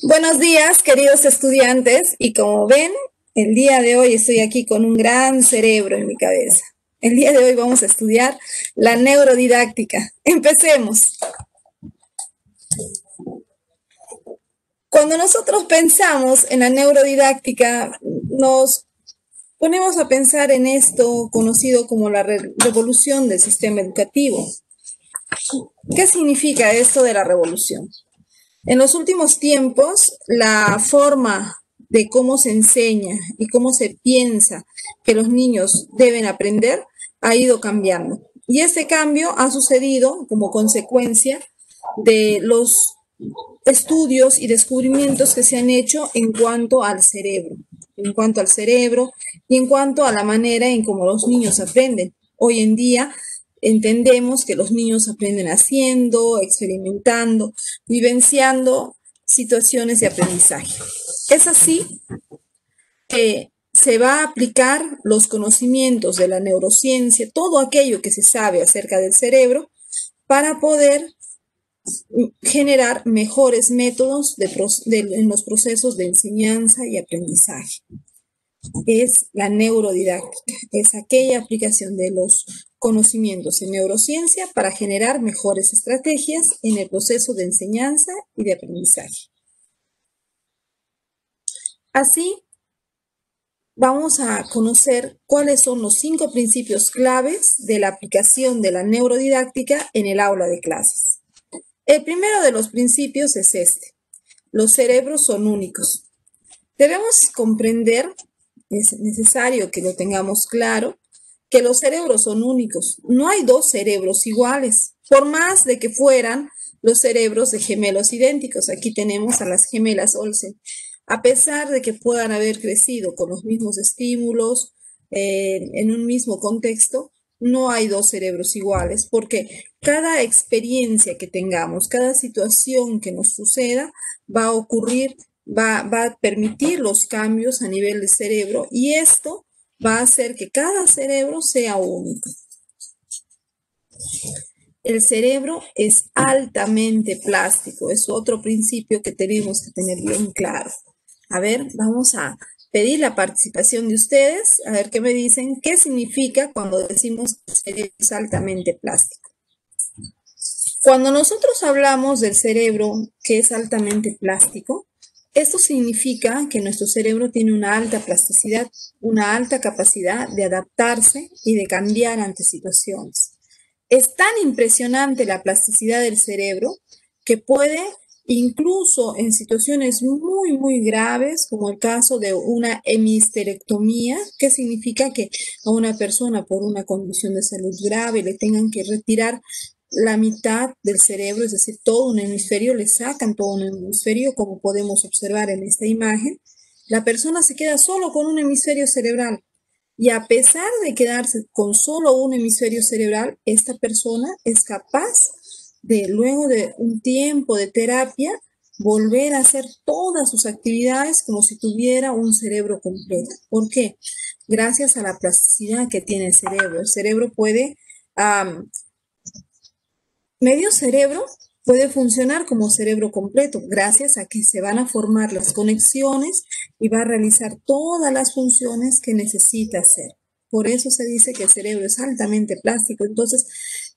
Buenos días, queridos estudiantes, y como ven, el día de hoy estoy aquí con un gran cerebro en mi cabeza. El día de hoy vamos a estudiar la neurodidáctica. Empecemos. Cuando nosotros pensamos en la neurodidáctica, nos ponemos a pensar en esto conocido como la revolución del sistema educativo. ¿Qué significa esto de la revolución? En los últimos tiempos, la forma de cómo se enseña y cómo se piensa que los niños deben aprender ha ido cambiando. Y este cambio ha sucedido como consecuencia de los estudios y descubrimientos que se han hecho en cuanto al cerebro, y en cuanto a la manera en cómo los niños aprenden. Hoy en día entendemos que los niños aprenden haciendo, experimentando, vivenciando situaciones de aprendizaje. Es así que se va a aplicar los conocimientos de la neurociencia, todo aquello que se sabe acerca del cerebro, para poder generar mejores métodos en los procesos de enseñanza y aprendizaje. Es la neurodidáctica, es aquella aplicación de los conocimientos en neurociencia para generar mejores estrategias en el proceso de enseñanza y de aprendizaje. Así, vamos a conocer cuáles son los 5 principios claves de la aplicación de la neurodidáctica en el aula de clases. El primero de los principios es este: los cerebros son únicos. Debemos comprender, es necesario que lo tengamos claro, que los cerebros son únicos. No hay dos cerebros iguales, por más de que fueran los cerebros de gemelos idénticos. Aquí tenemos a las gemelas Olsen. A pesar de que puedan haber crecido con los mismos estímulos, en un mismo contexto, no hay dos cerebros iguales, porque cada experiencia que tengamos, cada situación que nos suceda, va a ocurrir, va a permitir los cambios a nivel del cerebro, y esto va a hacer que cada cerebro sea único. El cerebro es altamente plástico, es otro principio que tenemos que tener bien claro. A ver, vamos a pedir la participación de ustedes, a ver qué me dicen, qué significa cuando decimos que el cerebro es altamente plástico. Cuando nosotros hablamos del cerebro que es altamente plástico, esto significa que nuestro cerebro tiene una alta plasticidad, una alta capacidad de adaptarse y de cambiar ante situaciones. Es tan impresionante la plasticidad del cerebro que puede, incluso en situaciones muy graves, como el caso de una hemisterectomía, que significa que a una persona por una condición de salud grave le tengan que retirar la mitad del cerebro, es decir, todo un hemisferio, le sacan todo un hemisferio, como podemos observar en esta imagen. La persona se queda solo con un hemisferio cerebral. Y a pesar de quedarse con solo un hemisferio cerebral, esta persona es capaz de, luego de un tiempo de terapia, volver a hacer todas sus actividades como si tuviera un cerebro completo. ¿Por qué? Gracias a la plasticidad que tiene el cerebro. El cerebro puede, medio cerebro puede funcionar como cerebro completo, gracias a que se van a formar las conexiones y va a realizar todas las funciones que necesita hacer. Por eso se dice que el cerebro es altamente plástico. Entonces,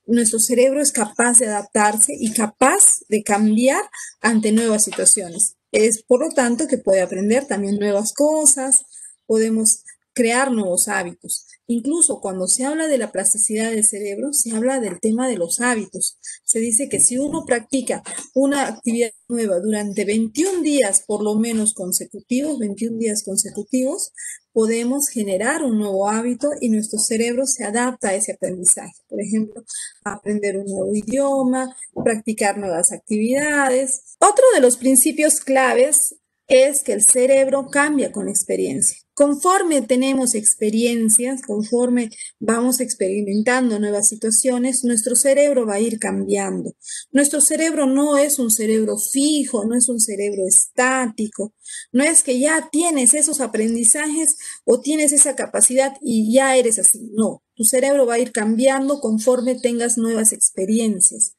nuestro cerebro es capaz de adaptarse y capaz de cambiar ante nuevas situaciones. Es por lo tanto que puede aprender también nuevas cosas, podemos crear nuevos hábitos. Incluso cuando se habla de la plasticidad del cerebro, se habla del tema de los hábitos. Se dice que si uno practica una actividad nueva durante 21 días por lo menos consecutivos, 21 días consecutivos, podemos generar un nuevo hábito y nuestro cerebro se adapta a ese aprendizaje. Por ejemplo, aprender un nuevo idioma, practicar nuevas actividades. Otro de los principios claves es que el cerebro cambia con experiencia. Conforme tenemos experiencias, conforme vamos experimentando nuevas situaciones, nuestro cerebro va a ir cambiando. Nuestro cerebro no es un cerebro fijo, no es un cerebro estático. No es que ya tienes esos aprendizajes o tienes esa capacidad y ya eres así. No, tu cerebro va a ir cambiando conforme tengas nuevas experiencias,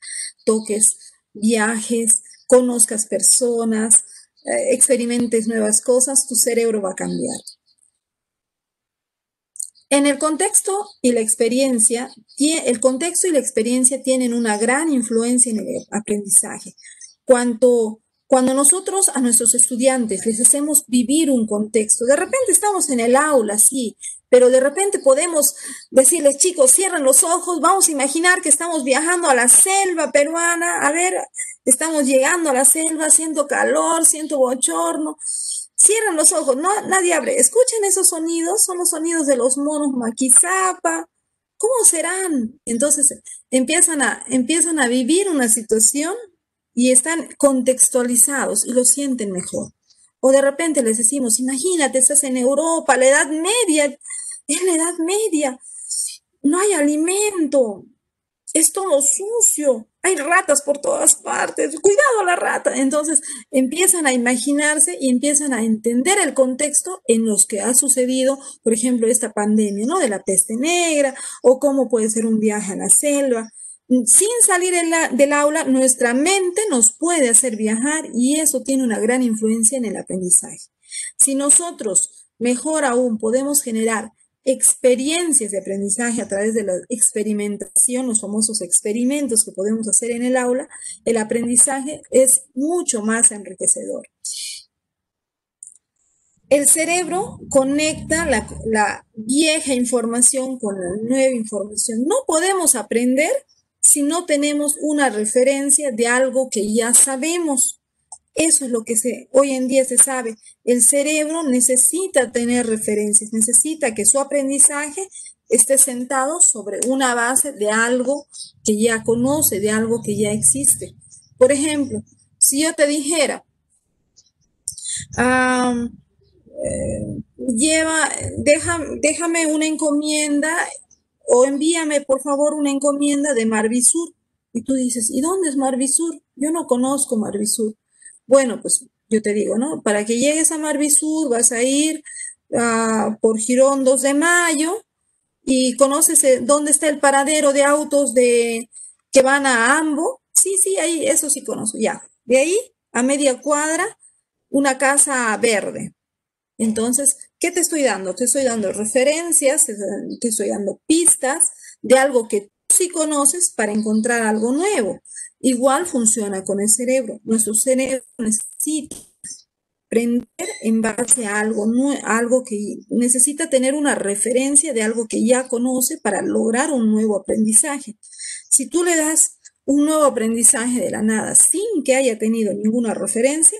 toques, viajes, conozcas personas, experimentes nuevas cosas, tu cerebro va a cambiar. En el contexto y la experiencia, el contexto y la experiencia tienen una gran influencia en el aprendizaje. Cuando nosotros a nuestros estudiantes les hacemos vivir un contexto, de repente estamos en el aula, sí, pero de repente podemos decirles, chicos, cierren los ojos, vamos a imaginar que estamos viajando a la selva peruana, a ver, estamos llegando a la selva, siento calor, siento bochorno. Cierran los ojos, no, nadie abre. Escuchen esos sonidos, son los sonidos de los monos maquizapa. ¿Cómo serán? Entonces empiezan a vivir una situación y están contextualizados y lo sienten mejor. O de repente les decimos, imagínate, estás en Europa, la Edad Media, en la Edad Media, no hay alimento, es todo sucio, hay ratas por todas partes, cuidado la rata. Entonces empiezan a imaginarse y empiezan a entender el contexto en los que ha sucedido, por ejemplo, esta pandemia, ¿no? De la peste negra o cómo puede ser un viaje a la selva. Sin salir del aula, nuestra mente nos puede hacer viajar y eso tiene una gran influencia en el aprendizaje. Si nosotros, mejor aún, podemos generar experiencias de aprendizaje a través de la experimentación, los famosos experimentos que podemos hacer en el aula, el aprendizaje es mucho más enriquecedor. El cerebro conecta la vieja información con la nueva información. No podemos aprender si no tenemos una referencia de algo que ya sabemos. Eso es lo que hoy en día se sabe. El cerebro necesita tener referencias, necesita que su aprendizaje esté sentado sobre una base de algo que ya conoce, de algo que ya existe. Por ejemplo, si yo te dijera, déjame una encomienda o envíame por favor una encomienda de Marvisur. Y tú dices, ¿y dónde es Marvisur? Yo no conozco Marvisur. Bueno, pues yo te digo, ¿no? Para que llegues a Marvisur vas a ir por Girón 2 de Mayo y conoces dónde está el paradero de autos que van a Ambo. Sí, sí, ahí, eso sí conozco, ya. De ahí, a media cuadra, una casa verde. Entonces, ¿qué te estoy dando? Te estoy dando referencias, te estoy dando pistas de algo que tú sí conoces para encontrar algo nuevo. Igual funciona con el cerebro. Nuestro cerebro necesita aprender en base a algo que necesita tener una referencia de algo que ya conoce para lograr un nuevo aprendizaje. Si tú le das un nuevo aprendizaje de la nada sin que haya tenido ninguna referencia,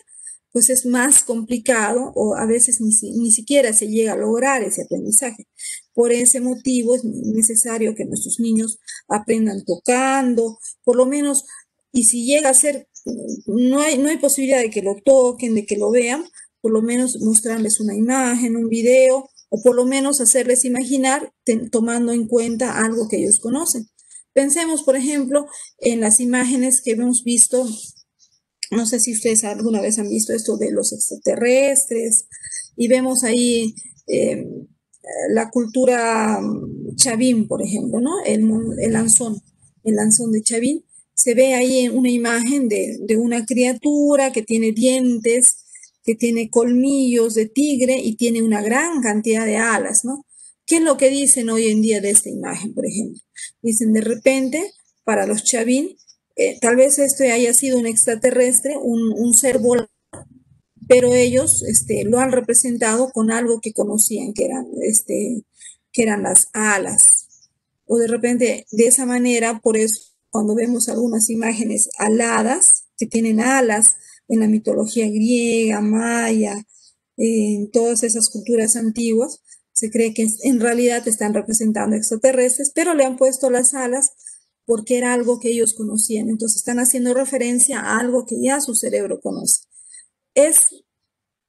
pues es más complicado o a veces ni siquiera se llega a lograr ese aprendizaje. Por ese motivo es necesario que nuestros niños aprendan tocando, por lo menos, y si llega a ser, no hay posibilidad de que lo toquen, de que lo vean, por lo menos mostrarles una imagen, un video, o por lo menos hacerles imaginar tomando en cuenta algo que ellos conocen. Pensemos, por ejemplo, en las imágenes que hemos visto. No sé si ustedes alguna vez han visto esto de los extraterrestres y vemos ahí la cultura Chavín, por ejemplo, ¿no? El lanzón de Chavín. Se ve ahí una imagen de una criatura que tiene dientes, que tiene colmillos de tigre y tiene una gran cantidad de alas, ¿no? ¿Qué es lo que dicen hoy en día de esta imagen, por ejemplo? Dicen de repente, para los Chavín, tal vez este haya sido un extraterrestre, un ser volador, pero ellos lo han representado con algo que conocían, que eran las alas. O de repente, de esa manera, por eso, cuando vemos algunas imágenes aladas, que tienen alas en la mitología griega, maya, en todas esas culturas antiguas, se cree que en realidad están representando extraterrestres, pero le han puesto las alas porque era algo que ellos conocían. Entonces están haciendo referencia a algo que ya su cerebro conoce. Es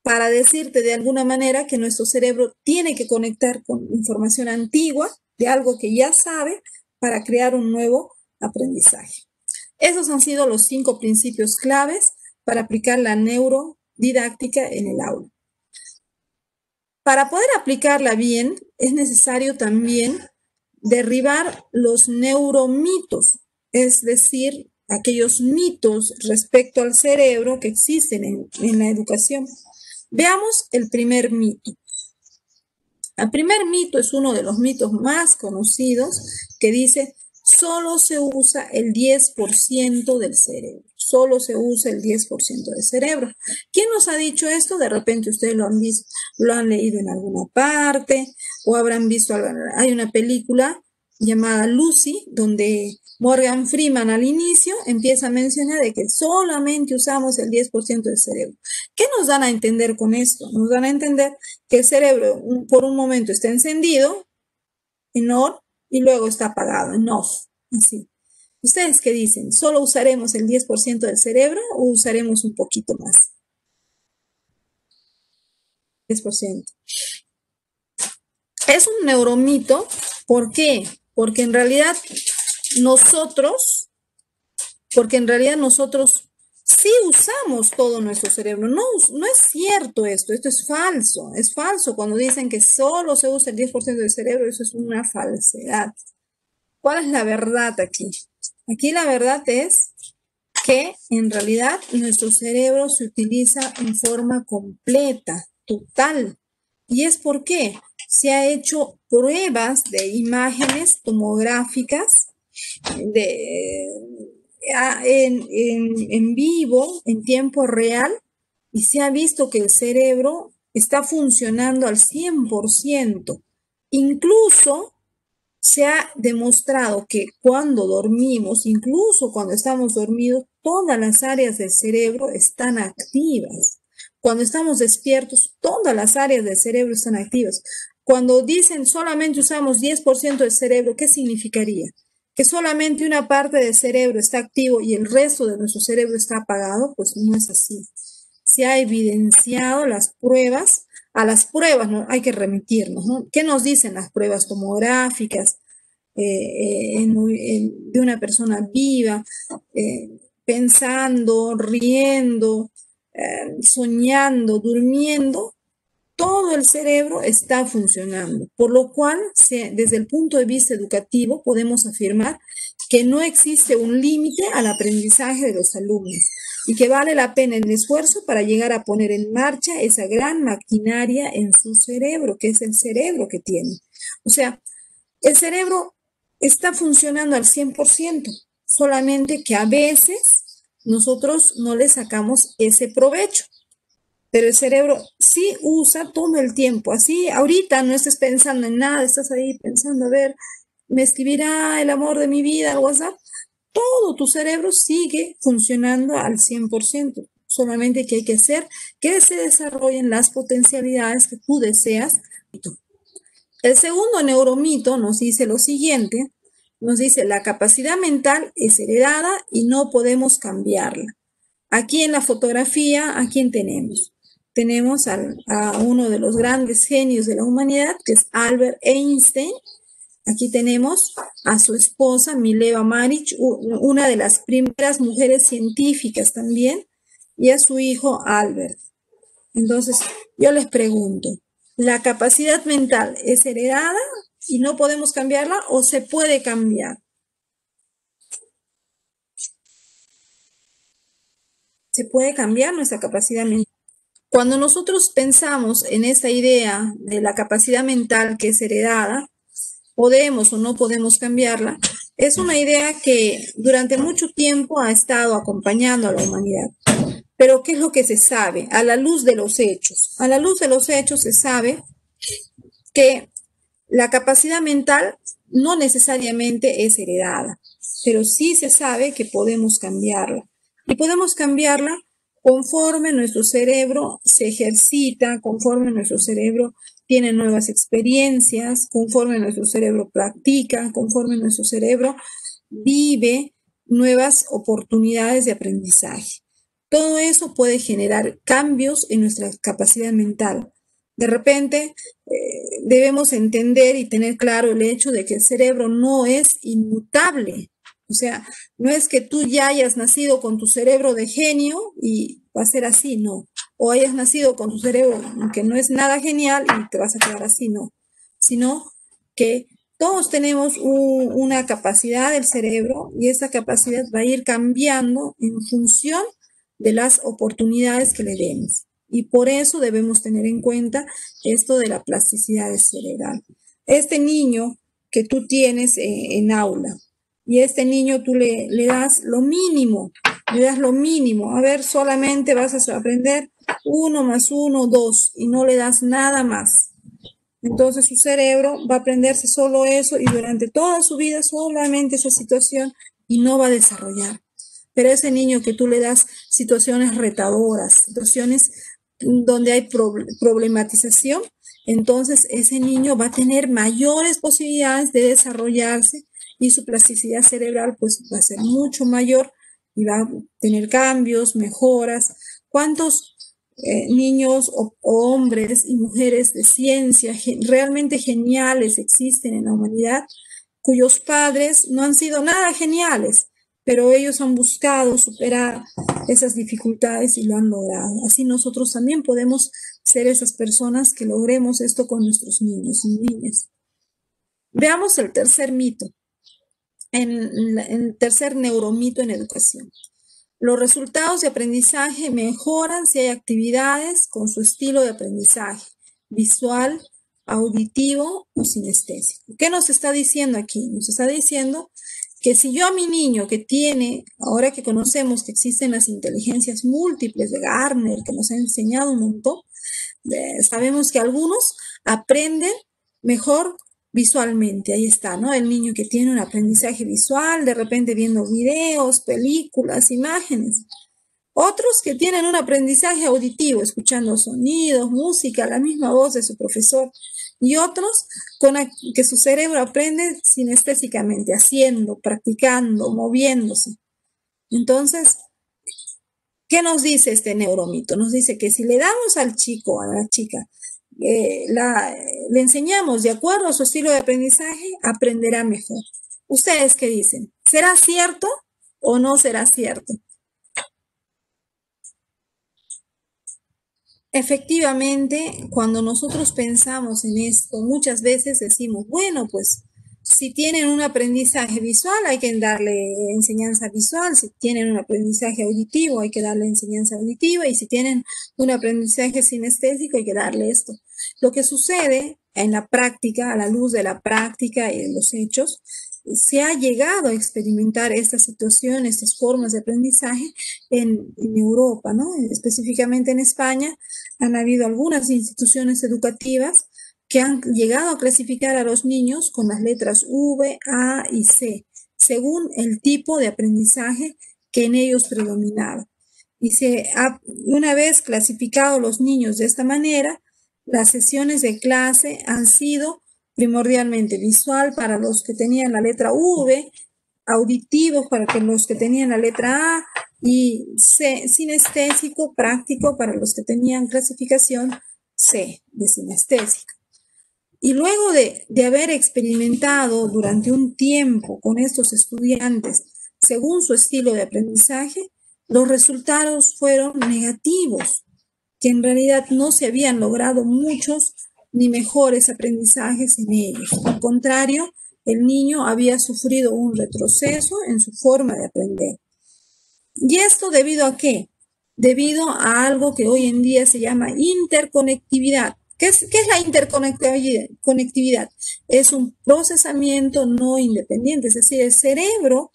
para decirte de alguna manera que nuestro cerebro tiene que conectar con información antigua de algo que ya sabe para crear un nuevo aprendizaje. Esos han sido los 5 principios claves para aplicar la neurodidáctica en el aula. Para poder aplicarla bien, es necesario también derribar los neuromitos, es decir, aquellos mitos respecto al cerebro que existen en la educación. Veamos el primer mito. El primer mito es uno de los mitos más conocidos que dice, solo se usa el 10% del cerebro. Solo se usa el 10% del cerebro. ¿Quién nos ha dicho esto? De repente ustedes lo han visto, lo han leído en alguna parte o habrán visto, hay una película llamada Lucy, donde Morgan Freeman al inicio empieza a mencionar de que solamente usamos el 10% del cerebro. ¿Qué nos dan a entender con esto? Nos dan a entender que el cerebro por un momento está encendido, en on, y luego está apagado, en off, así. ¿Ustedes qué dicen? ¿Solo usaremos el 10% del cerebro o usaremos un poquito más? 10%. Es un neuromito. ¿Por qué? Porque en realidad nosotros sí usamos todo nuestro cerebro. No es cierto esto es falso. Es falso cuando dicen que solo se usa el 10% del cerebro, eso es una falsedad. ¿Cuál es la verdad aquí? Aquí la verdad es que en realidad nuestro cerebro se utiliza en forma completa, total. ¿Y es por qué? Se ha hecho pruebas de imágenes tomográficas en vivo, en tiempo real, y se ha visto que el cerebro está funcionando al 100%. Incluso se ha demostrado que cuando dormimos, incluso cuando estamos dormidos, todas las áreas del cerebro están activas. Cuando estamos despiertos, todas las áreas del cerebro están activas. Cuando dicen solamente usamos 10% del cerebro, ¿qué significaría? ¿Que solamente una parte del cerebro está activo y el resto de nuestro cerebro está apagado? Pues no es así. Se ha evidenciado las pruebas. A las pruebas, ¿no? Hay que remitirnos, ¿no? ¿Qué nos dicen las pruebas tomográficas de una persona viva, pensando, riendo, soñando, durmiendo? Todo el cerebro está funcionando, por lo cual, desde el punto de vista educativo, podemos afirmar que no existe un límite al aprendizaje de los alumnos y que vale la pena el esfuerzo para llegar a poner en marcha esa gran maquinaria en su cerebro, que es el cerebro que tiene. O sea, el cerebro está funcionando al 100%, solamente que a veces nosotros no le sacamos ese provecho. Pero el cerebro sí usa todo el tiempo. Así, ahorita no estés pensando en nada, estás ahí pensando, a ver, me escribirá el amor de mi vida al WhatsApp. Todo tu cerebro sigue funcionando al 100%. Solamente que hay que hacer que se desarrollen las potencialidades que tú deseas. El segundo neuromito nos dice lo siguiente. Nos dice, la capacidad mental es heredada y no podemos cambiarla. Aquí en la fotografía, ¿a quién tenemos? Tenemos a uno de los grandes genios de la humanidad, que es Albert Einstein. Aquí tenemos a su esposa, Mileva Maric, una de las primeras mujeres científicas también, y a su hijo Albert. Entonces, yo les pregunto, ¿la capacidad mental es heredada y no podemos cambiarla o se puede cambiar? Se puede cambiar nuestra capacidad mental. Cuando nosotros pensamos en esta idea de la capacidad mental que es heredada, podemos o no podemos cambiarla, es una idea que durante mucho tiempo ha estado acompañando a la humanidad. Pero ¿qué es lo que se sabe? A la luz de los hechos. A la luz de los hechos se sabe que la capacidad mental no necesariamente es heredada, pero sí se sabe que podemos cambiarla. Y podemos cambiarla conforme nuestro cerebro se ejercita, conforme nuestro cerebro tiene nuevas experiencias, conforme nuestro cerebro practica, conforme nuestro cerebro vive nuevas oportunidades de aprendizaje. Todo eso puede generar cambios en nuestra capacidad mental. De repente, debemos entender y tener claro el hecho de que el cerebro no es inmutable. O sea, no es que tú ya hayas nacido con tu cerebro de genio y va a ser así, no. O hayas nacido con tu cerebro que no es nada genial y te vas a quedar así, no. Sino que Todos tenemos una capacidad del cerebro y esa capacidad va a ir cambiando en función de las oportunidades que le demos. Y por eso debemos tener en cuenta esto de la plasticidad cerebral. Este niño que tú tienes en aula y este niño tú le das lo mínimo, a ver, solamente vas a aprender 1 más 1, 2 y no le das nada más. Entonces su cerebro va a aprenderse solo eso y durante toda su vida solamente esa situación y no va a desarrollar. Pero ese niño que tú le das situaciones retadoras, situaciones donde hay problematización, entonces ese niño va a tener mayores posibilidades de desarrollarse y su plasticidad cerebral pues va a ser mucho mayor y va a tener cambios, mejoras. ¿Cuántos niños o hombres y mujeres de ciencia realmente geniales existen en la humanidad, cuyos padres no han sido nada geniales, pero ellos han buscado superar esas dificultades y lo han logrado? Así nosotros también podemos ser esas personas que logremos esto con nuestros niños y niñas. Veamos el tercer mito, el tercer neuromito en educación. Los resultados de aprendizaje mejoran si hay actividades con su estilo de aprendizaje, visual, auditivo o sinestésico. ¿Qué nos está diciendo aquí? Nos está diciendo que si yo a mi niño que tiene, ahora que conocemos que existen las inteligencias múltiples de Gardner, que nos ha enseñado un montón, sabemos que algunos aprenden mejor visualmente, ahí está, ¿no? El niño que tiene un aprendizaje visual, de repente viendo videos, películas, imágenes. Otros que tienen un aprendizaje auditivo, escuchando sonidos, música, la misma voz de su profesor. Y otros que su cerebro aprende sinestésicamente, haciendo, practicando, moviéndose. Entonces, ¿qué nos dice este neuromito? Nos dice que si le damos al chico, a la chica, le enseñamos de acuerdo a su estilo de aprendizaje, aprenderá mejor. ¿Ustedes qué dicen? ¿Será cierto o no será cierto? Efectivamente, cuando nosotros pensamos en esto, muchas veces decimos, bueno, pues si tienen un aprendizaje visual, hay que darle enseñanza visual. Si tienen un aprendizaje auditivo, hay que darle enseñanza auditiva. Y si tienen un aprendizaje sinestésico, hay que darle esto. Lo que sucede en la práctica, a la luz de la práctica y de los hechos, se ha llegado a experimentar estas situaciones, estas formas de aprendizaje en Europa, ¿no? Específicamente en España han habido algunas instituciones educativas que han llegado a clasificar a los niños con las letras V, A y C, según el tipo de aprendizaje que en ellos predominaba. Y una vez clasificados los niños de esta manera, las sesiones de clase han sido primordialmente visual para los que tenían la letra V, auditivos para los que tenían la letra A y sinestésico, práctico para los que tenían clasificación C de sinestésico. Y luego de haber experimentado durante un tiempo con estos estudiantes según su estilo de aprendizaje, los resultados fueron negativos, que en realidad no se habían logrado muchos ni mejores aprendizajes en ellos. Al contrario, el niño había sufrido un retroceso en su forma de aprender. ¿Y esto debido a qué? Debido a algo que hoy en día se llama interconectividad. ¿Qué es la interconectividad? Es un procesamiento no independiente, es decir, el cerebro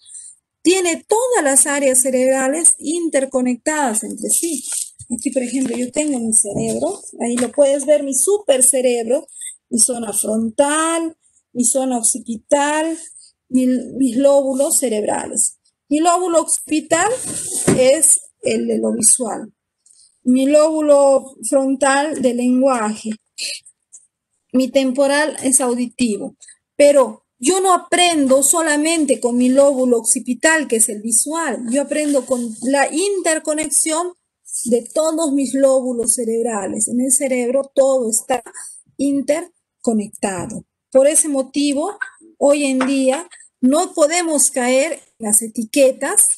tiene todas las áreas cerebrales interconectadas entre sí. Aquí, por ejemplo, yo tengo mi cerebro, ahí lo puedes ver, mi supercerebro, mi zona frontal, mi zona occipital, mis lóbulos cerebrales. Mi lóbulo occipital es el de lo visual. Mi lóbulo frontal de lenguaje. Mi temporal es auditivo. Pero yo no aprendo solamente con mi lóbulo occipital, que es el visual. Yo aprendo con la interconexión de todos mis lóbulos cerebrales. En el cerebro todo está interconectado. Por ese motivo, hoy en día no podemos caer en las etiquetas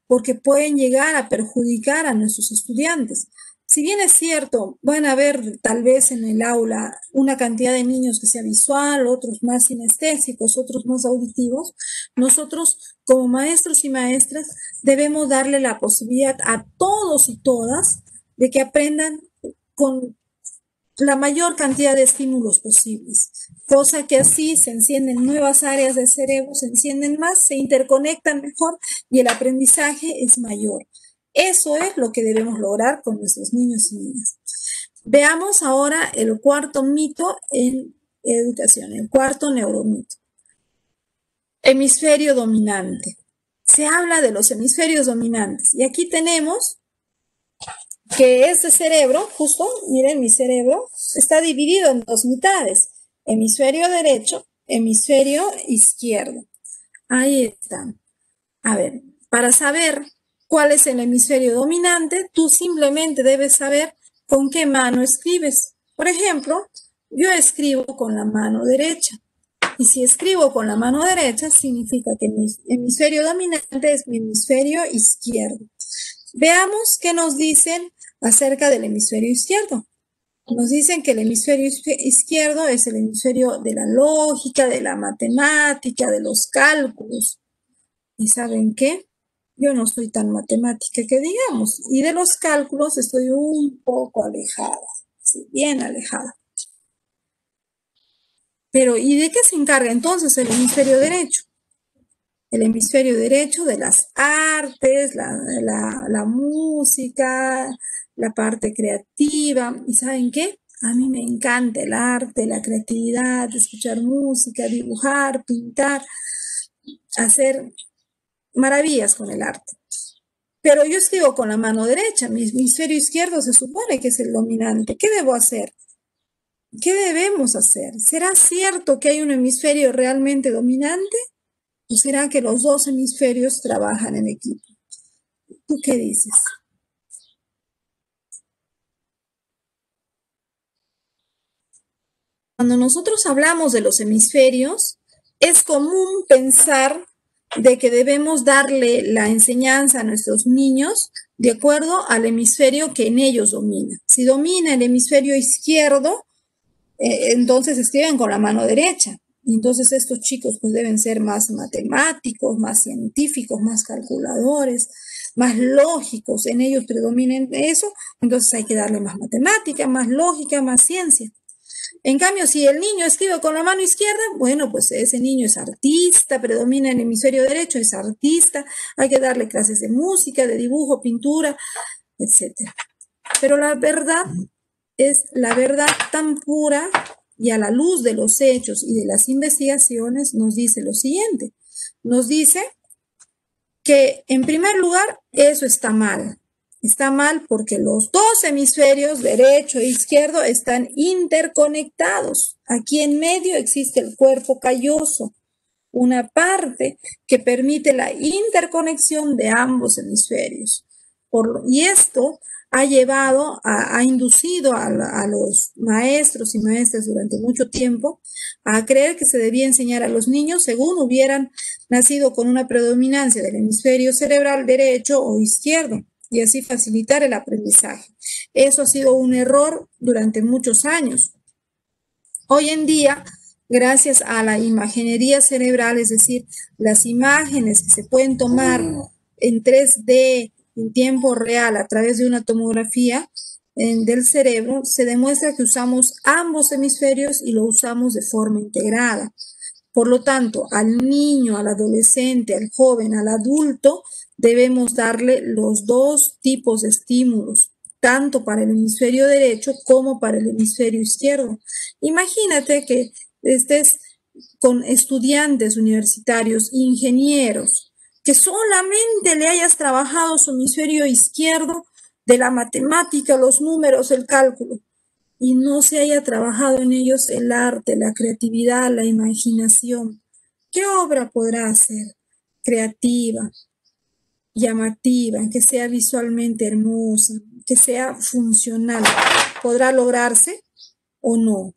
porque pueden llegar a perjudicar a nuestros estudiantes. Si bien es cierto, van a haber tal vez en el aula una cantidad de niños que sea visual, otros más sinestésicos, otros más auditivos, nosotros como maestros y maestras debemos darle la posibilidad a todos y todas de que aprendan con la mayor cantidad de estímulos posibles, cosa que así se encienden nuevas áreas del cerebro, se encienden más, se interconectan mejor y el aprendizaje es mayor. Eso es lo que debemos lograr con nuestros niños y niñas. Veamos ahora el cuarto mito en educación, el cuarto neuromito. Hemisferio dominante. Se habla de los hemisferios dominantes y aquí tenemos que este cerebro, justo, miren, mi cerebro está dividido en dos mitades, hemisferio derecho, hemisferio izquierdo. Ahí están. A ver, para saber cuál es el hemisferio dominante, tú simplemente debes saber con qué mano escribes. Por ejemplo, yo escribo con la mano derecha. Y si escribo con la mano derecha, significa que mi hemisferio dominante es mi hemisferio izquierdo. Veamos qué nos dicen acerca del hemisferio izquierdo. Nos dicen que el hemisferio izquierdo es el hemisferio de la lógica, de la matemática, de los cálculos. ¿Y saben qué? Yo no soy tan matemática que digamos, y de los cálculos estoy un poco alejada, sí, bien alejada. Pero, ¿y de qué se encarga entonces el hemisferio derecho? El hemisferio derecho de las artes, la música, la parte creativa. ¿Y saben qué? A mí me encanta el arte, la creatividad, escuchar música, dibujar, pintar, hacer maravillas con el arte. Pero yo escribo con la mano derecha, mi hemisferio izquierdo se supone que es el dominante. ¿Qué debo hacer? ¿Qué debemos hacer? ¿Será cierto que hay un hemisferio realmente dominante? ¿O será que los dos hemisferios trabajan en equipo? ¿Tú qué dices? Cuando nosotros hablamos de los hemisferios, es común pensar de que debemos darle la enseñanza a nuestros niños de acuerdo al hemisferio que en ellos domina. Si domina el hemisferio izquierdo, entonces escriben con la mano derecha. Entonces estos chicos pues deben ser más matemáticos, más científicos, más calculadores, más lógicos. En ellos predominen eso, entonces hay que darle más matemática, más lógica, más ciencia. En cambio, si el niño escribe con la mano izquierda, bueno, pues ese niño es artista, predomina en el hemisferio derecho, es artista, hay que darle clases de música, de dibujo, pintura, etc. Pero la verdad es la verdad tan pura y a la luz de los hechos y de las investigaciones nos dice lo siguiente. Nos dice que en primer lugar eso está mal. Está mal porque los dos hemisferios, derecho e izquierdo, están interconectados. Aquí en medio existe el cuerpo calloso, una parte que permite la interconexión de ambos hemisferios. Y esto ha llevado, ha inducido a los maestros y maestras durante mucho tiempo a creer que se debía enseñar a los niños según hubieran nacido con una predominancia del hemisferio cerebral derecho o izquierdo y así facilitar el aprendizaje. Eso ha sido un error durante muchos años. Hoy en día, gracias a la imaginería cerebral, es decir, las imágenes que se pueden tomar en 3D, en tiempo real, a través de una tomografía del cerebro, se demuestra que usamos ambos hemisferios y lo usamos de forma integrada. Por lo tanto, al niño, al adolescente, al joven, al adulto, debemos darle los dos tipos de estímulos, tanto para el hemisferio derecho como para el hemisferio izquierdo. Imagínate que estés con estudiantes universitarios, ingenieros, que solamente le hayas trabajado su hemisferio izquierdo de la matemática, los números, el cálculo, y no se haya trabajado en ellos el arte, la creatividad, la imaginación. ¿Qué obra podrá hacer? Creativa, llamativa, que sea visualmente hermosa, que sea funcional. ¿Podrá lograrse o no?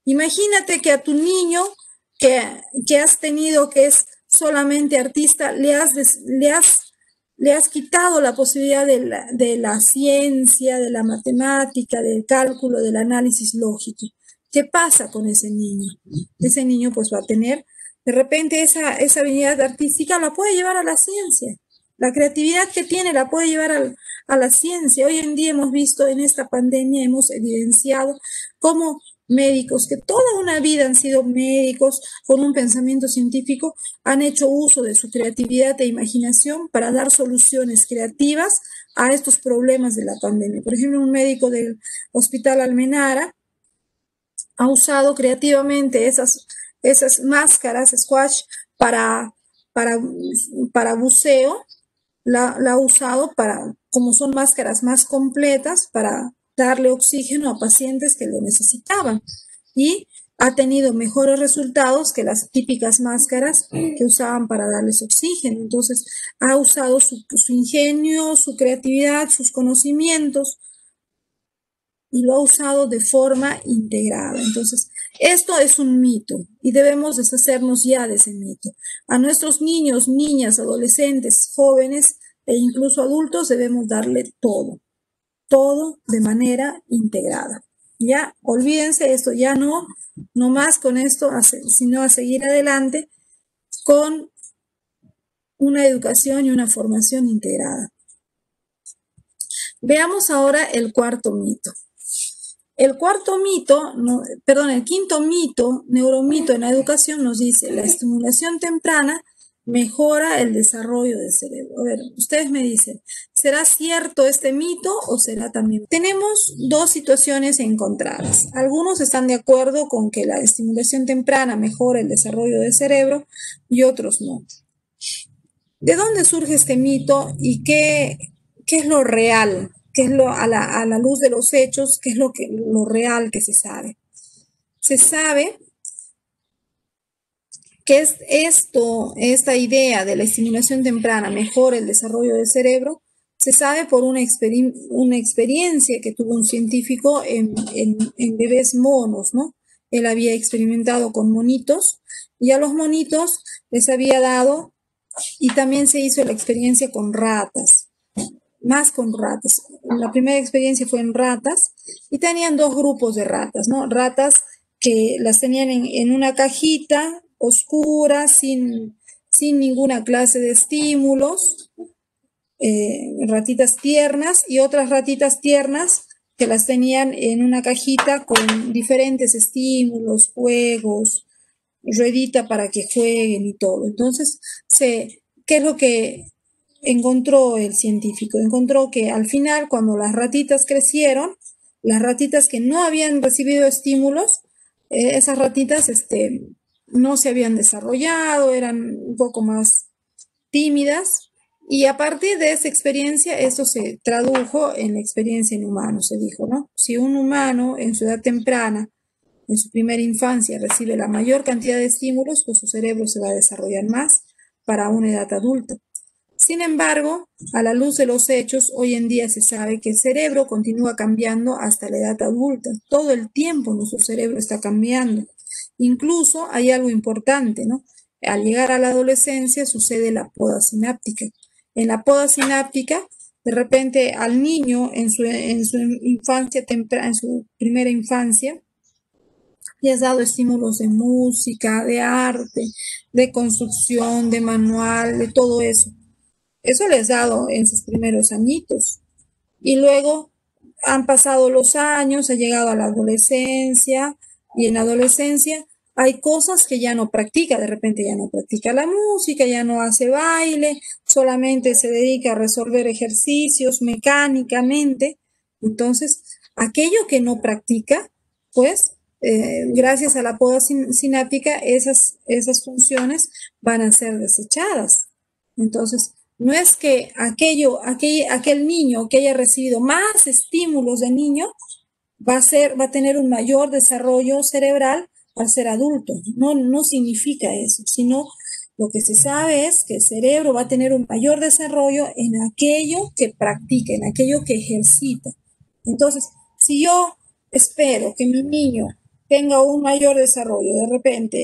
Imagínate que a tu niño que has tenido que es solamente artista, le has le has quitado la posibilidad de la ciencia, de la matemática, del cálculo, del análisis lógico. ¿Qué pasa con ese niño? Ese niño pues va a tener, de repente esa habilidad artística la puede llevar a la ciencia. La creatividad que tiene la puede llevar a la ciencia. Hoy en día hemos visto en esta pandemia, hemos evidenciado cómo médicos que toda una vida han sido médicos con un pensamiento científico, han hecho uso de su creatividad e imaginación para dar soluciones creativas a estos problemas de la pandemia. Por ejemplo, un médico del Hospital Almenara ha usado creativamente esas máscaras squash para, para, para buceo, la ha usado para, como son máscaras más completas, para darle oxígeno a pacientes que lo necesitaban. Y ha tenido mejores resultados que las típicas máscaras que usaban para darles oxígeno. Entonces, ha usado su ingenio, su creatividad, sus conocimientos y lo ha usado de forma integrada. Entonces, esto es un mito y debemos deshacernos ya de ese mito. A nuestros niños, niñas, adolescentes, jóvenes e incluso adultos debemos darle todo de manera integrada. Ya, olvídense esto, ya no más con esto, sino a seguir adelante con una educación y una formación integrada. Veamos ahora el cuarto mito. El quinto mito, neuromito en la educación nos dice, la estimulación temprana mejora el desarrollo del cerebro. A ver, ustedes me dicen, ¿será cierto este mito o será también? Tenemos dos situaciones encontradas. Algunos están de acuerdo con que la estimulación temprana mejora el desarrollo del cerebro y otros no. ¿De dónde surge este mito y qué es lo real? ¿Qué es a la luz de los hechos? ¿Qué es lo real que se sabe? Se sabe que esta idea de la estimulación temprana mejora el desarrollo del cerebro, se sabe por una experiencia que tuvo un científico en bebés monos, ¿no? Él había experimentado con monitos y a los monitos les había dado, y también se hizo la experiencia con ratas, más con ratas. La primera experiencia fue en ratas y tenían dos grupos de ratas, ¿no? Ratas que las tenían en una cajita oscura, sin ninguna clase de estímulos, ratitas tiernas, y otras ratitas tiernas que las tenían en una cajita con diferentes estímulos, juegos, ruedita para que jueguen y todo. Entonces, ¿qué es lo que encontró el científico? Encontró que al final, cuando las ratitas crecieron, las ratitas que no habían recibido estímulos, esas ratitas no se habían desarrollado, eran un poco más tímidas, y a partir de esa experiencia, esto se tradujo en la experiencia en humanos. Se dijo, ¿no? Si un humano en su edad temprana, en su primera infancia, recibe la mayor cantidad de estímulos, pues su cerebro se va a desarrollar más para una edad adulta. Sin embargo, a la luz de los hechos, hoy en día se sabe que el cerebro continúa cambiando hasta la edad adulta. Todo el tiempo nuestro cerebro está cambiando. Incluso hay algo importante, ¿no? Al llegar a la adolescencia sucede la poda sináptica. En la poda sináptica, de repente al niño en su infancia temprana, en su primera infancia, le has dado estímulos de música, de arte, de construcción, de manual, de todo eso. Eso les ha dado en sus primeros añitos. Y luego han pasado los años, ha llegado a la adolescencia, y en la adolescencia hay cosas que ya no practica. De repente ya no practica la música, ya no hace baile, solamente se dedica a resolver ejercicios mecánicamente. Entonces, aquello que no practica, pues, gracias a la poda sináptica, esas funciones van a ser desechadas. Entonces, no es que aquel niño que haya recibido más estímulos de niño va a tener un mayor desarrollo cerebral al ser adulto. No significa eso, sino lo que se sabe es que el cerebro va a tener un mayor desarrollo en aquello que practica, en aquello que ejercita. Entonces, si yo espero que mi niño tenga un mayor desarrollo de repente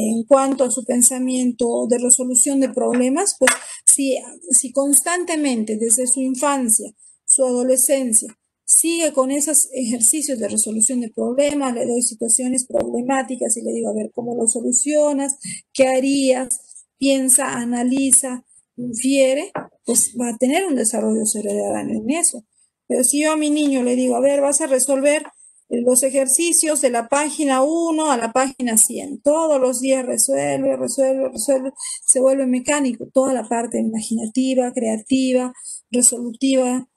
en cuanto a su pensamiento de resolución de problemas, pues si constantemente desde su infancia, su adolescencia, sigue con esos ejercicios de resolución de problemas, le doy situaciones problemáticas y le digo, a ver, ¿cómo lo solucionas? ¿Qué harías? Piensa, analiza, infiere, pues va a tener un desarrollo cerebral en eso. Pero si yo a mi niño le digo, a ver, vas a resolver los ejercicios de la página 1 a la página 100. Todos los días resuelve, resuelve, resuelve. Se vuelve mecánico. Toda la parte imaginativa, creativa, resolutiva,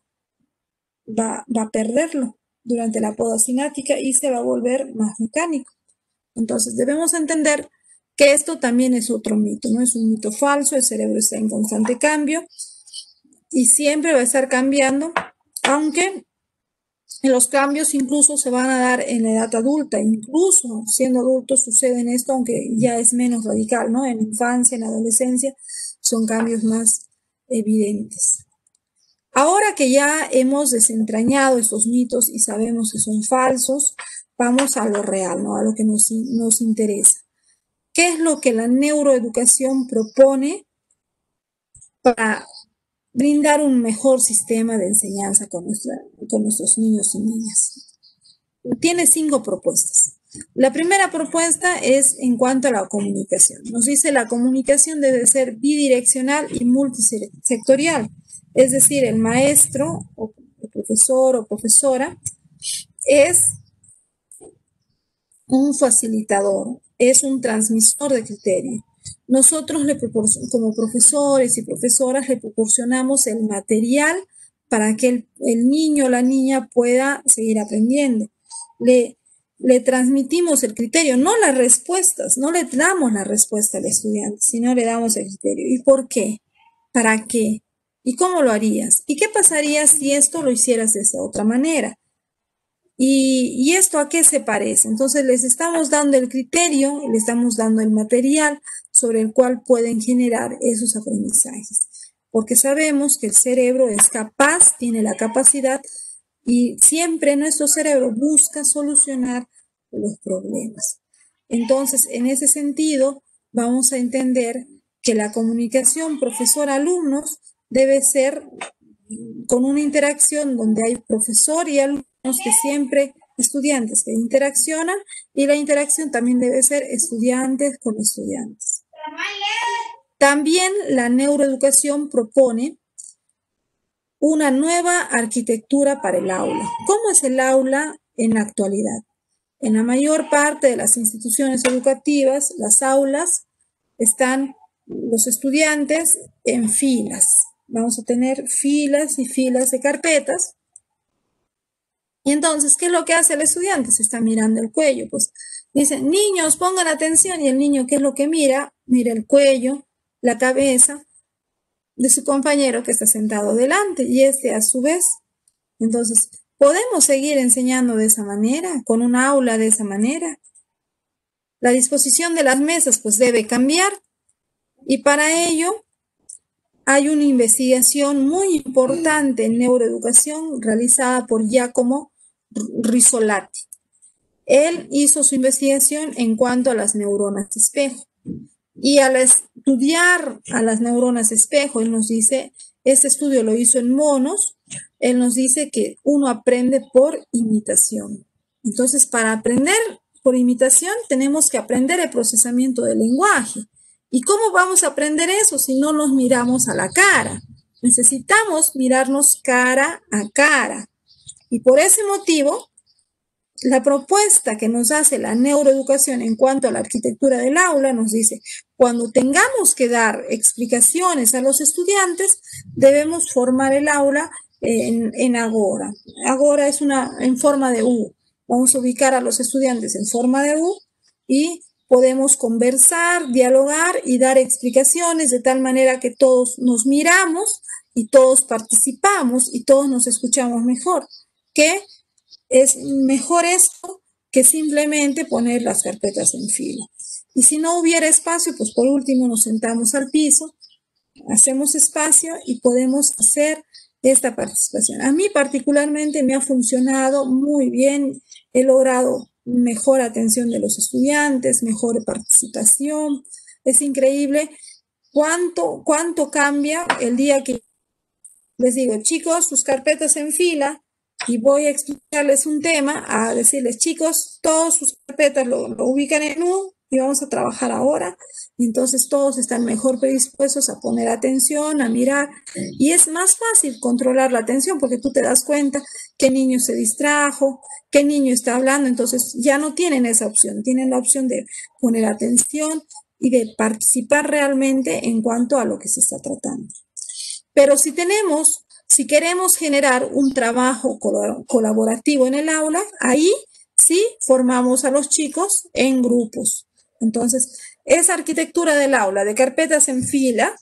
va a perderlo durante la poda cinática y se va a volver más mecánico. Entonces debemos entender que esto también es otro mito, no es un mito falso, el cerebro está en constante cambio y siempre va a estar cambiando, aunque los cambios incluso se van a dar en la edad adulta, incluso siendo adultos suceden esto, aunque ya es menos radical, ¿no? En la infancia, en la adolescencia, son cambios más evidentes. Ahora que ya hemos desentrañado estos mitos y sabemos que son falsos, vamos a lo real, ¿no? A lo que nos interesa. ¿Qué es lo que la neuroeducación propone para brindar un mejor sistema de enseñanza con nuestros niños y niñas? Tiene 5 propuestas. La primera propuesta es en cuanto a la comunicación. Nos dice la comunicación debe ser bidireccional y multisectorial. Es decir, el maestro o el profesor o profesora es un facilitador, es un transmisor de criterio. Nosotros como profesores y profesoras le proporcionamos el material para que el niño o la niña pueda seguir aprendiendo. Le transmitimos el criterio, no las respuestas, no le damos la respuesta al estudiante, sino le damos el criterio. ¿Y por qué? ¿Para qué? ¿Y cómo lo harías? ¿Y qué pasaría si esto lo hicieras de esa otra manera? ¿Y esto a qué se parece? Entonces les estamos dando el criterio, les estamos dando el material sobre el cual pueden generar esos aprendizajes. Porque sabemos que el cerebro es capaz, tiene la capacidad y siempre nuestro cerebro busca solucionar los problemas. Entonces, en ese sentido, vamos a entender que la comunicación profesor-alumnos debe ser con una interacción donde hay profesor y alumnos que siempre, estudiantes que interaccionan, y la interacción también debe ser estudiantes con estudiantes. También la neuroeducación propone una nueva arquitectura para el aula. ¿Cómo es el aula en la actualidad? En la mayor parte de las instituciones educativas, las aulas están los estudiantes en filas. Vamos a tener filas y filas de carpetas. Y entonces, ¿qué es lo que hace el estudiante? Se está mirando el cuello. Pues dicen, niños, pongan atención. Y el niño, ¿qué es lo que mira? Mira el cuello, la cabeza de su compañero que está sentado delante. Y este a su vez. Entonces, ¿podemos seguir enseñando de esa manera? ¿Con un aula de esa manera? La disposición de las mesas pues debe cambiar. Y para ello hay una investigación muy importante en neuroeducación realizada por Giacomo Rizzolatti. Él hizo su investigación en cuanto a las neuronas espejo. Y al estudiar a las neuronas espejo, él nos dice, este estudio lo hizo en monos, él nos dice que uno aprende por imitación. Entonces, para aprender por imitación, tenemos que aprender el procesamiento del lenguaje. ¿Y cómo vamos a aprender eso si no nos miramos a la cara? Necesitamos mirarnos cara a cara. Y por ese motivo, la propuesta que nos hace la neuroeducación en cuanto a la arquitectura del aula nos dice, cuando tengamos que dar explicaciones a los estudiantes, debemos formar el aula en agora. Agora es en forma de U. Vamos a ubicar a los estudiantes en forma de U y podemos conversar, dialogar y dar explicaciones de tal manera que todos nos miramos y todos participamos y todos nos escuchamos mejor. ¿Qué? Es mejor esto que simplemente poner las carpetas en fila. Y si no hubiera espacio, pues por último nos sentamos al piso, hacemos espacio y podemos hacer esta participación. A mí particularmente me ha funcionado muy bien, he logrado mejor atención de los estudiantes, mejor participación. Es increíble cuánto cambia el día que les digo, chicos, sus carpetas en fila, y voy a explicarles un tema, a decirles, chicos, todas sus carpetas lo ubican en U y vamos a trabajar ahora. Y entonces todos están mejor predispuestos a poner atención, a mirar. Y es más fácil controlar la atención porque tú te das cuenta qué niño se distrajo, qué niño está hablando. Entonces ya no tienen esa opción, tienen la opción de poner atención y de participar realmente en cuanto a lo que se está tratando. Pero si queremos generar un trabajo colaborativo en el aula, ahí sí formamos a los chicos en grupos. Entonces, esa arquitectura del aula de carpetas en fila,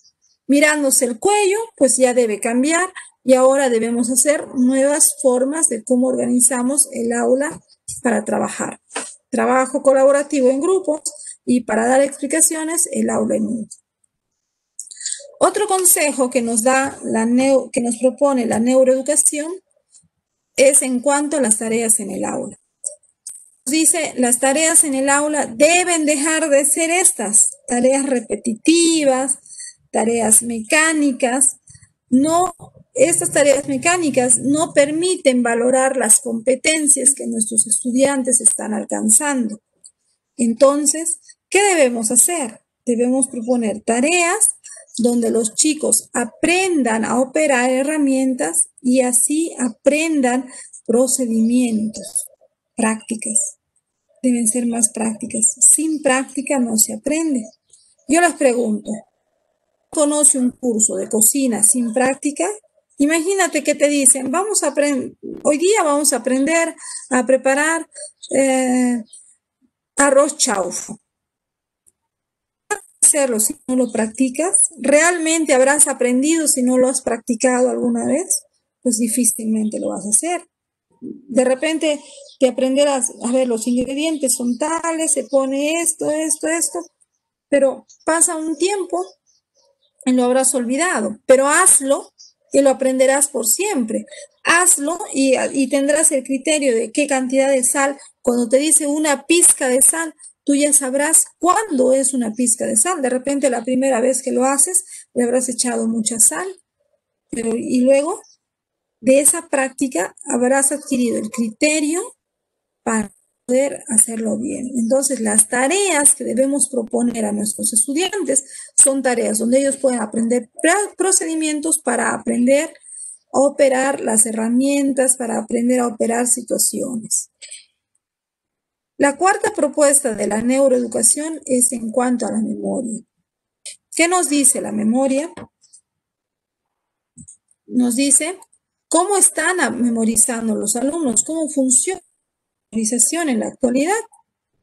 mirándose el cuello, pues ya debe cambiar y ahora debemos hacer nuevas formas de cómo organizamos el aula para trabajar. Trabajo colaborativo en grupos y para dar explicaciones, el aula en uno. Otro consejo que nos propone la neuroeducación es en cuanto a las tareas en el aula. Dice, las tareas en el aula deben dejar de ser estas tareas repetitivas, tareas mecánicas. Estas tareas mecánicas no permiten valorar las competencias que nuestros estudiantes están alcanzando. Entonces, ¿qué debemos hacer? Debemos proponer tareas donde los chicos aprendan a operar herramientas y así aprendan procedimientos, prácticas. Deben ser más prácticas. Sin práctica no se aprende. Yo les pregunto, ¿conoce un curso de cocina sin práctica? Imagínate que te dicen, hoy día vamos a aprender a preparar arroz chaufo. Hacerlo si no lo practicas? ¿Realmente habrás aprendido si no lo has practicado alguna vez? Pues difícilmente lo vas a hacer. De repente te aprenderás, a ver, los ingredientes son tales, se pone esto, pero pasa un tiempo y lo habrás olvidado, pero hazlo y lo aprenderás por siempre. Hazlo y tendrás el criterio de qué cantidad de sal. Cuando te dice una pizca de sal, tú ya sabrás cuándo es una pizca de sal. De repente la primera vez que lo haces, le habrás echado mucha sal, y luego de esa práctica habrás adquirido el criterio para poder hacerlo bien. Entonces, las tareas que debemos proponer a nuestros estudiantes son tareas donde ellos pueden aprender procedimientos para aprender a operar las herramientas, para aprender a operar situaciones. La cuarta propuesta de la neuroeducación es en cuanto a la memoria. ¿Qué nos dice la memoria? Nos dice cómo están memorizando los alumnos, cómo funciona la memorización en la actualidad.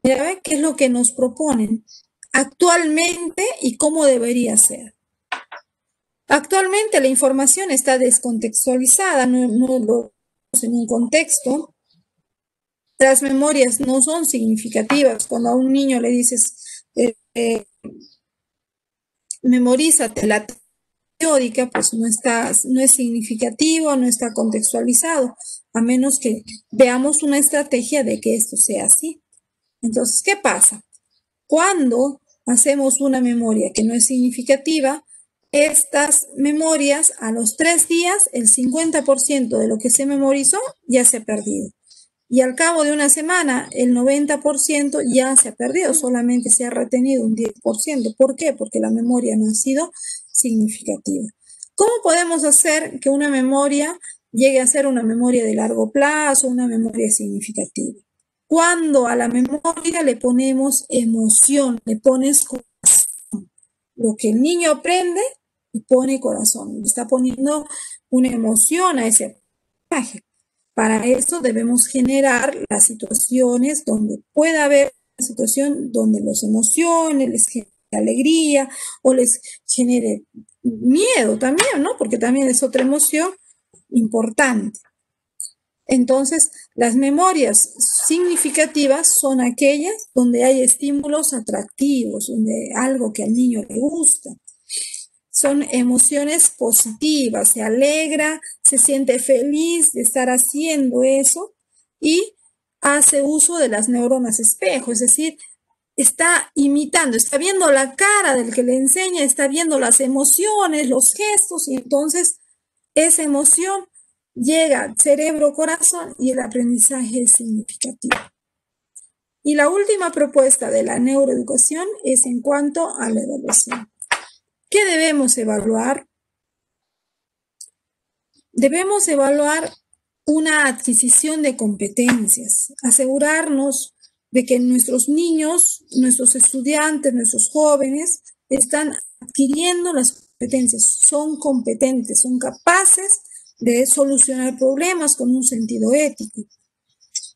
Mira, ve qué es lo que nos proponen actualmente y cómo debería ser. Actualmente la información está descontextualizada, no lo en un contexto. Las memorias no son significativas. Cuando a un niño le dices, memorízate la teórica, pues no es significativo, no está contextualizado, a menos que veamos una estrategia de que esto sea así. Entonces, ¿qué pasa? Cuando hacemos una memoria que no es significativa, estas memorias a los 3 días, el 50% de lo que se memorizó ya se ha perdido. Y al cabo de una semana, el 90% ya se ha perdido, solamente se ha retenido un 10%. ¿Por qué? Porque la memoria no ha sido significativa. ¿Cómo podemos hacer que una memoria llegue a ser una memoria de largo plazo, una memoria significativa? Cuando a la memoria le ponemos emoción, le pones corazón. Lo que el niño aprende, le pone corazón, le está poniendo una emoción a ese aprendizaje. Para eso debemos generar las situaciones donde pueda haber una situación donde los emociones, les genere alegría o les genere miedo también, ¿no? Porque también es otra emoción importante. Entonces, las memorias significativas son aquellas donde hay estímulos atractivos, donde algo que al niño le gusta. Son emociones positivas, se alegra, se siente feliz de estar haciendo eso y hace uso de las neuronas espejo, es decir, está imitando, está viendo la cara del que le enseña, está viendo las emociones, los gestos, y entonces esa emoción llega al cerebro-corazón y el aprendizaje es significativo. Y la última propuesta de la neuroeducación es en cuanto a la evaluación. ¿Qué debemos evaluar? Debemos evaluar una adquisición de competencias, asegurarnos de que nuestros niños, nuestros estudiantes, nuestros jóvenes están adquiriendo las competencias, son competentes, son capaces de solucionar problemas con un sentido ético.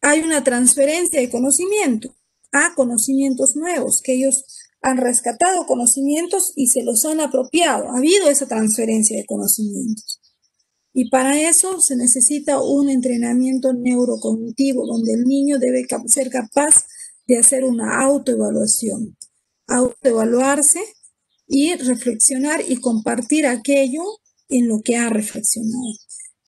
Hay una transferencia de conocimiento a conocimientos nuevos, que ellos han rescatado conocimientos y se los han apropiado. Ha habido esa transferencia de conocimientos. Y para eso se necesita un entrenamiento neurocognitivo, donde el niño debe ser capaz de hacer una autoevaluación, autoevaluarse y reflexionar y compartir aquello en lo que ha reflexionado.